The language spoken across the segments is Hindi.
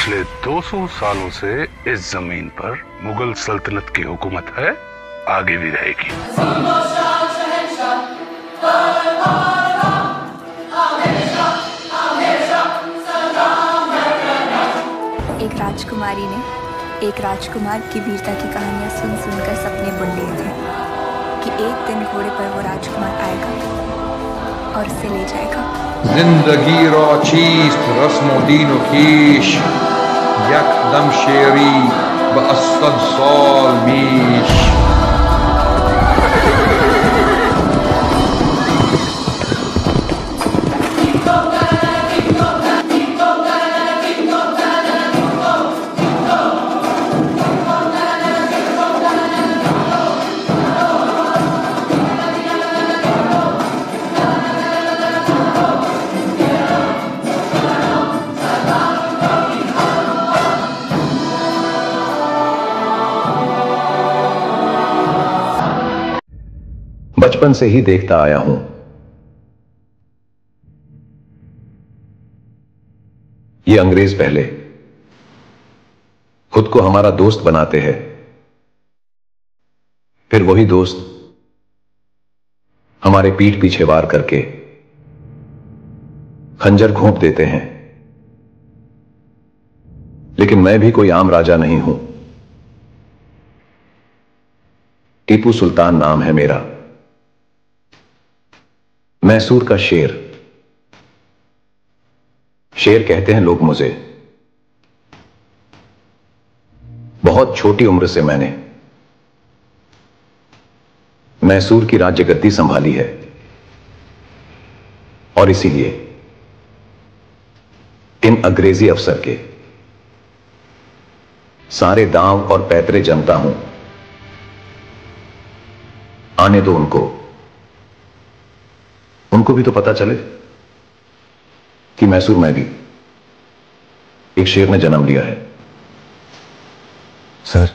पिछले 200 सालों से इस जमीन पर मुगल सल्तनत की हुकूमत है, आगे भी रहेगी। एक राजकुमारी ने एक राजकुमार की वीरता की कहानियां सुन सुनकर सपने बुन लिए थे कि एक दिन घोड़े पर वो राजकुमार आएगा और उसे ले जाएगा। जिंदगी रा चीस्त रस्म दीन व कीश यकदम शेरी ब असद साल मीश। बचपन से ही देखता आया हूं, ये अंग्रेज पहले खुद को हमारा दोस्त बनाते हैं, फिर वही दोस्त हमारे पीठ पीछे वार करके खंजर घोंप देते हैं। लेकिन मैं भी कोई आम राजा नहीं हूं। टीपू सुल्तान नाम है मेरा, मैसूर का शेर। शेर कहते हैं लोग मुझे। बहुत छोटी उम्र से मैंने मैसूर की राज्य गद्दी संभाली है और इसीलिए इन अंग्रेजी अफसर के सारे दांव और पैतरे जनता हूं। आने दो उनको भी तो पता चले कि मैसूर में भी एक शेर ने जन्म लिया है। सर,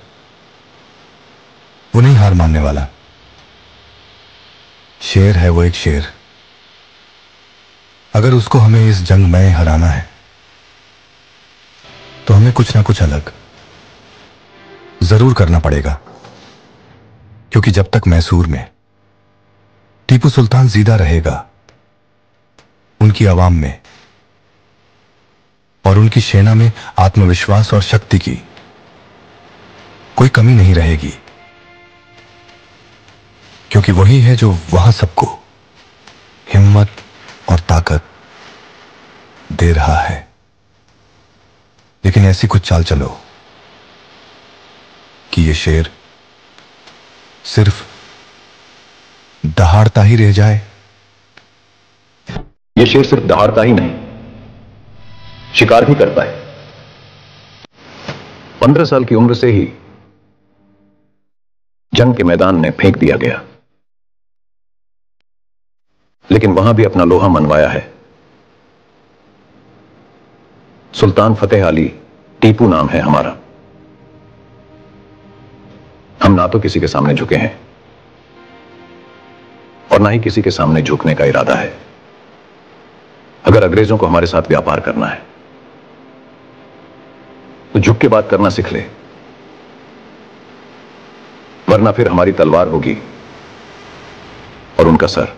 वो नहीं हार मानने वाला। शेर है वो, एक शेर। अगर उसको हमें इस जंग में हराना है तो हमें कुछ ना कुछ अलग जरूर करना पड़ेगा, क्योंकि जब तक मैसूर में टीपू सुल्तान जिंदा रहेगा, उनकी आवाम में और उनकी सेना में आत्मविश्वास और शक्ति की कोई कमी नहीं रहेगी, क्योंकि वही है जो वहां सबको हिम्मत और ताकत दे रहा है। लेकिन ऐसी कुछ चाल चलो कि ये शेर सिर्फ दहाड़ता ही रह जाए। ये शेर सिर्फ दहाड़ता ही नहीं, शिकार भी करता है। 15 साल की उम्र से ही जंग के मैदान में फेंक दिया गया, लेकिन वहां भी अपना लोहा मनवाया है। सुल्तान फतेह अली टीपू नाम है हमारा। हम ना तो किसी के सामने झुके हैं और ना ही किसी के सामने झुकने का इरादा है। अगर अंग्रेजों को हमारे साथ व्यापार करना है तो झुक के बात करना सीख ले, वरना फिर हमारी तलवार होगी और उनका सर।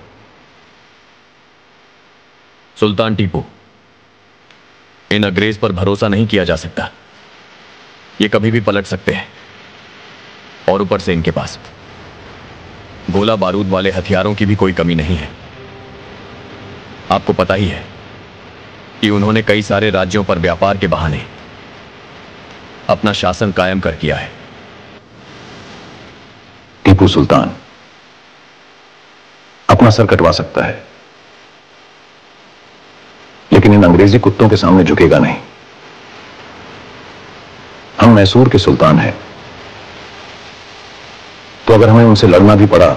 सुल्तान टीपू, इन अंग्रेज पर भरोसा नहीं किया जा सकता। ये कभी भी पलट सकते हैं और ऊपर से इनके पास गोला बारूद वाले हथियारों की भी कोई कमी नहीं है। आपको पता ही है कि उन्होंने कई सारे राज्यों पर व्यापार के बहाने अपना शासन कायम कर किया है। टीपू सुल्तान अपना सर कटवा सकता है, लेकिन इन अंग्रेजी कुत्तों के सामने झुकेगा नहीं। हम मैसूर के सुल्तान हैं, तो अगर हमें उनसे लड़ना भी पड़ा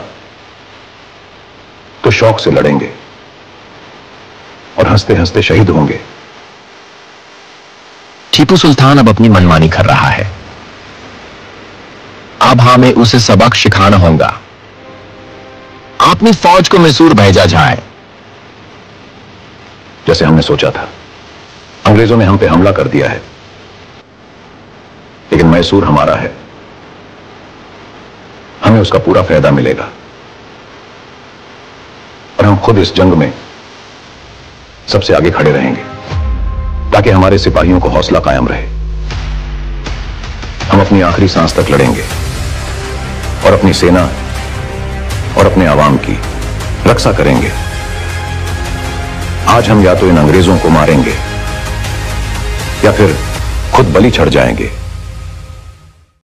तो शौक से लड़ेंगे और हंसते हंसते शहीद होंगे। टीपू सुल्तान अब अपनी मनमानी कर रहा है। अब हमें उसे सबक सिखाना होगा। अपनी फौज को मैसूर भेजा जाए। जैसे हमने सोचा था, अंग्रेजों ने हम पे हमला कर दिया है लेकिन मैसूर हमारा है, हमें उसका पूरा फायदा मिलेगा और हम खुद इस जंग में सबसे आगे खड़े रहेंगे ताकि हमारे सिपाहियों को हौसला कायम रहे। हम अपनी आखिरी सांस तक लड़ेंगे और अपनी सेना और अपने आवाम की रक्षा करेंगे। आज हम या तो इन अंग्रेजों को मारेंगे या फिर खुद बलि चढ़ जाएंगे।